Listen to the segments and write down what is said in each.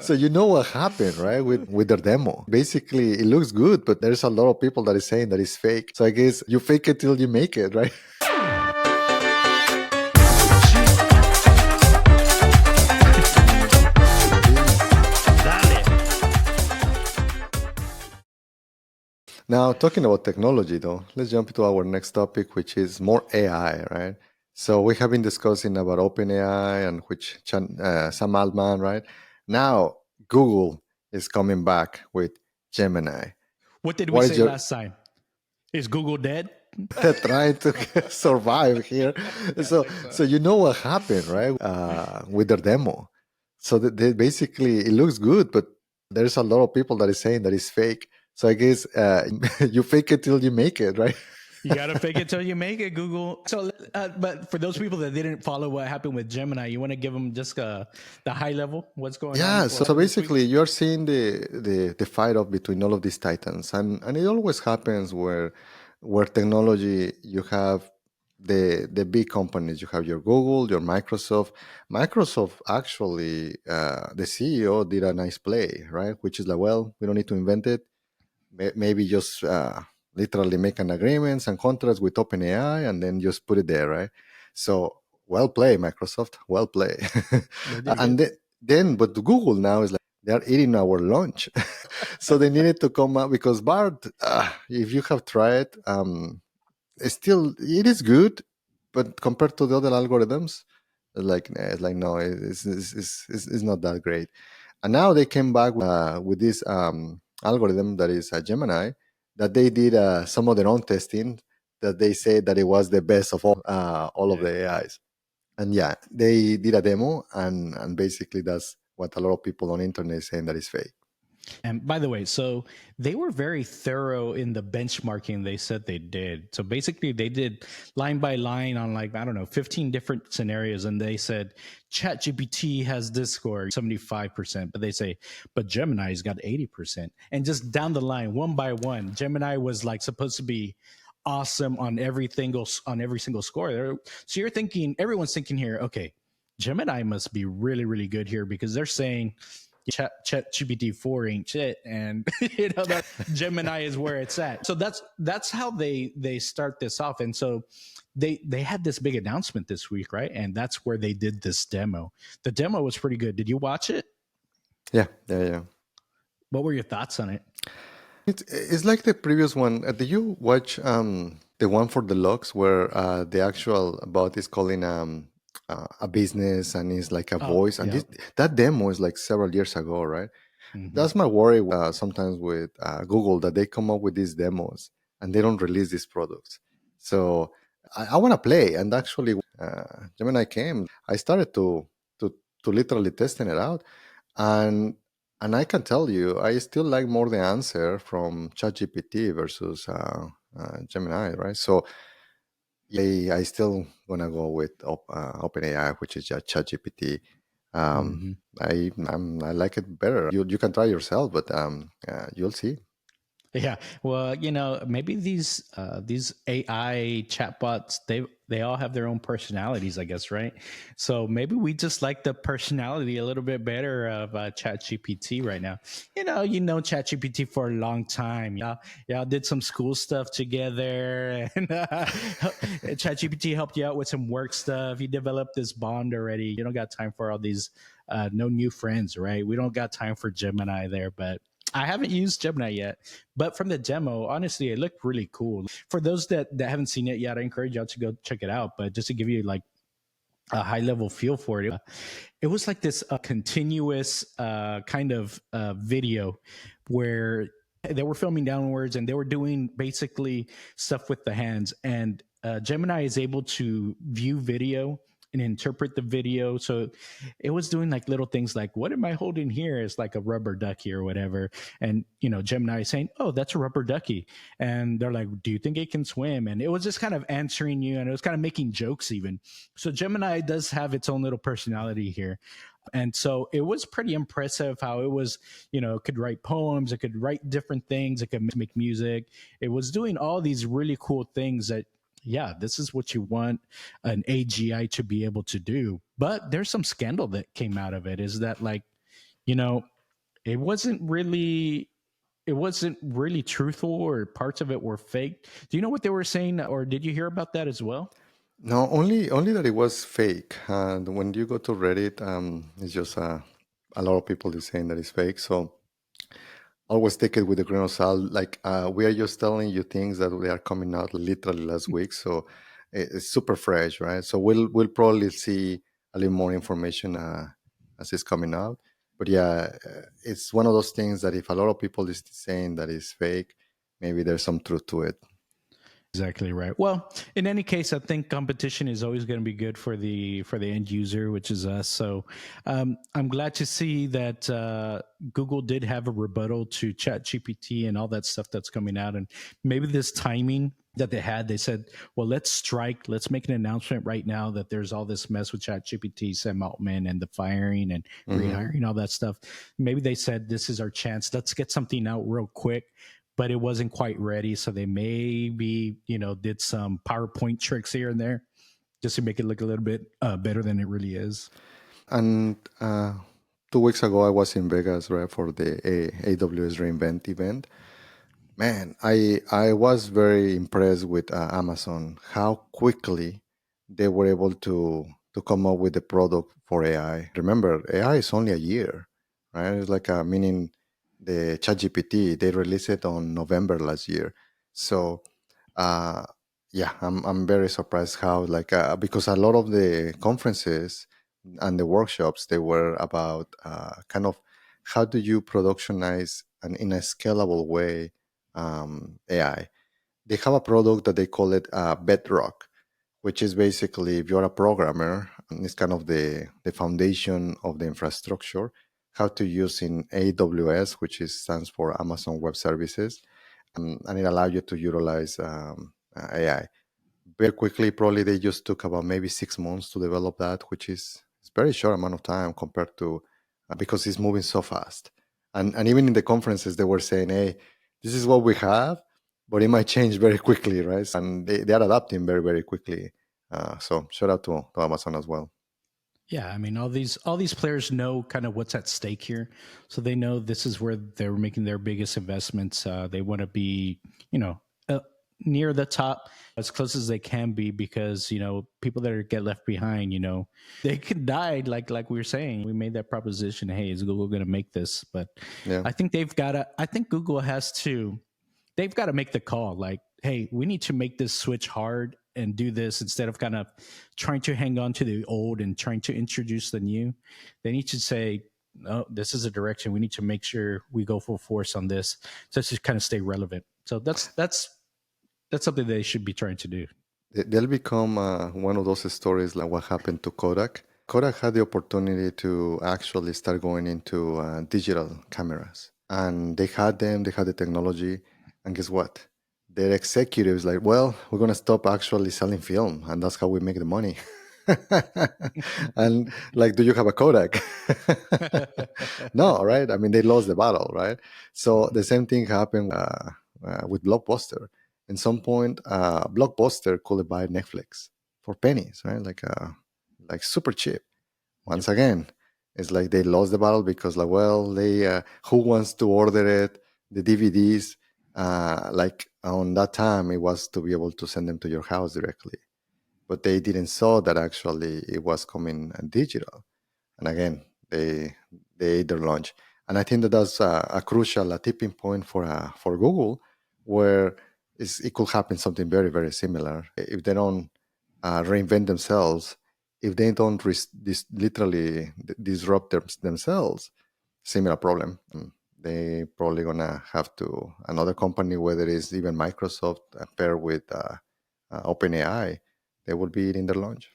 So you know what happened, right? With their demo. Basically, it looks good, but there's a lot of people that is saying that it's fake. So I guess you fake it till you make it, right? Dale. Now, talking about technology, though, let's jump into our next topic, which is more AI, right? So we have been discussing about OpenAI and which Sam Altman, right? Now, Google is coming back with Gemini. What did we What is say your last time? Is Google dead? trying to survive here? So you know what happened, right? With their demo. So they basically it looks good, but there's a lot of people that is saying that it's fake. So I guess you fake it till you make it, right? You gotta fake it till you make it, Google. So, but for those people that didn't follow what happened with Gemini, you want to give them just the high level. What's going on? Yeah, so This week? basically you're seeing the fight off between all of these titans, and it always happens where technology you have the big companies, you have your Google, your Microsoft. Microsoft actually the CEO did a nice play, right? Which is like, well, we don't need to invent it. Maybe just literally make an agreements and contracts with OpenAI and then just put it there, right? So well play, Microsoft. Well play. They did And good. then, but Google now is like they are eating our lunch, so they needed to come up because Bard. If you have tried, it is good, but compared to the other algorithms, it's like no, it's not that great. And now they came back with this algorithm that is a Gemini that they did some of their own testing that they said that it was the best of all of Yeah. the AIs. And yeah, they did a demo, and basically that's what a lot of people on internet is saying that is fake. And by the way, so they were very thorough in the benchmarking they said they did. So basically, they did line by line on like, I don't know, 15 different scenarios. And they said ChatGPT has this score, 75%. But they say, but Gemini's got 80%. And just down the line, one by one, Gemini was like supposed to be awesome on every single score. So you're thinking, everyone's thinking here, okay, Gemini must be really, really good here because they're saying Chat GPT 4 ain't shit, and that Gemini is where it's at. So that's how they start this off, and so they had this big announcement this week, right? And that's where they did this demo. The demo was pretty good. Did you watch it? Yeah, yeah, yeah. What were your thoughts on it? It's like the previous one. Did you watch the one for the logs where the actual bot is calling a business and is like a Oh, voice? And yeah. that demo is like several years ago, right? Mm-hmm. That's my worry sometimes with Google that they come up with these demos and they don't release these products. So I want to play. And actually, Gemini came, I started to literally testing it out, and I can tell you, I still like more the answer from ChatGPT versus Gemini, right? So I still gonna go with OpenAI, which is ChatGPT. Um, Mm-hmm. I like it better. You can try yourself, but you'll see. Yeah, well, maybe these AI chatbots they all have their own personalities, I guess, right? So maybe we just like the personality a little bit better of ChatGPT right now. ChatGPT for a long time. Y'all did some school stuff together, and ChatGPT helped you out with some work stuff. You developed this bond already. You don't got time for all these no new friends, right? We don't got time for Gemini there, but I haven't used Gemini yet, but from the demo, honestly, it looked really cool. For those that haven't seen it yet, I encourage y'all to go check it out. But just to give you like a high level feel for it, it was like this continuous kind of video where they were filming downwards and they were doing basically stuff with the hands. And Gemini is able to view video and interpret the video. So it was doing like little things like, what am I holding here? It's like a rubber ducky or whatever. And, Gemini is saying, oh, that's a rubber ducky. And they're like, do you think it can swim? And it was just kind of answering you, and it was kind of making jokes even. So Gemini does have its own little personality here. And so it was pretty impressive how it was, it could write poems, it could write different things, it could make music. It was doing all these really cool things that, yeah, this is what you want an AGI to be able to do. But there's some scandal that came out of it. Is that like, You know, it wasn't really it wasn't really truthful, or parts of it were fake. Do you know what they were saying, or did you hear about that as well? No, only that it was fake. And when you go to Reddit, it's just a lot of people is saying that it's fake. So always take it with a grain of salt. Like we are just telling you things that they are coming out literally last week, so it's super fresh, right? So we'll probably see a little more information as it's coming out. But yeah, it's one of those things that if a lot of people is saying that it's fake, maybe there's some truth to it. Exactly right. Well, in any case, I think competition is always going to be good for the end user, which is us. So I'm glad to see that Google did have a rebuttal to ChatGPT and all that stuff that's coming out, and maybe this timing that they had, they said, well, let's strike, let's make an announcement right now that there's all this mess with ChatGPT, Sam Altman, and the firing and Hmm. rehiring, all that stuff. Maybe they said, this is our chance. Let's get something out real quick, but it wasn't quite ready. So they maybe, did some PowerPoint tricks here and there just to make it look a little bit better than it really is. And 2 weeks ago, I was in Vegas, right, for the AWS reInvent event. Man, I was very impressed with Amazon, how quickly they were able to come up with the product for AI. Remember, AI is only a year, right? It's like meaning the ChatGPT, they released it on November last year. So uh, yeah, I'm very surprised how like because a lot of the conferences and the workshops they were about kind of how do you productionize and in a scalable way AI. They have a product that they call it Bedrock, which is basically if you're a programmer, and it's kind of the foundation of the infrastructure, how to use in AWS, which is stands for Amazon Web Services, and it allows you to utilize AI very quickly. Probably they just took about maybe 6 months to develop that, which is it's very short amount of time compared to because it's moving so fast. And even in the conferences, they were saying, "Hey, this is what we have, but it might change very quickly, right?" And they are adapting very very quickly. So shout out to Amazon as well. Yeah, I mean, all these players know kind of what's at stake here, so they know this is where they're making their biggest investments. They want to be, you know, uh, near the top as close as they can be, because people that get left behind, they could die. Like we were saying, we made that proposition. Hey, is Google going to make this? But Yeah. I think they've got to. I think Google has to, they've got to make the call like, hey, we need to make this switch hard and do this instead of kind of trying to hang on to the old and trying to introduce the new. They need to say, no, this is a direction. We need to make sure we go full force on this, just to kind of stay relevant. So that's something they should be trying to do. They'll become one of those stories like what happened to Kodak. Kodak had the opportunity to actually start going into digital cameras, and they had the technology, and guess what? Their executives like, well, we're gonna stop actually selling film, and that's how we make the money. And like, do you have a Kodak? No, right? I mean, they lost the battle, right? So the same thing happened with Blockbuster. At some point, Blockbuster could buy Netflix for pennies, right? Like super cheap. Yep. Once again, it's like they lost the battle because, like, well, they who wants to order it? The DVDs, like on that time, it was to be able to send them to your house directly, but they didn't saw that actually it was coming digital. And again, they ate their lunch. And I think that that's a crucial a tipping point for Google, where it could happen something very very similar if they don't reinvent themselves, if they don't literally disrupt themselves. Similar problem. They probably gonna have to another company, whether it's even Microsoft pair with OpenAI, they will be eating their lunch.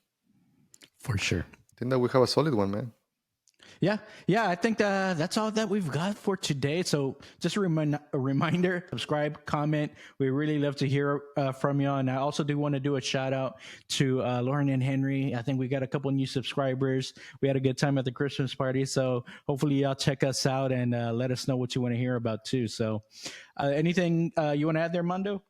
For sure. I think that we have a solid one, man. Yeah, yeah. I think that's all that we've got for today. So just a reminder: subscribe, comment. We really love to hear from you. And I also do want to do a shout out to Lauren and Henry. I think we got a couple new subscribers. We had a good time at the Christmas party. So hopefully y'all check us out and let us know what you want to hear about too. So anything you want to add there, Mondo?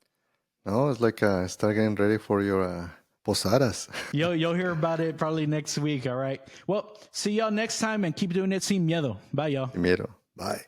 No, it's like start getting ready for your Posadas. You'll hear about it probably next week. All right. Well, see y'all next time and keep doing it sin miedo. Bye, y'all. Primero. Bye.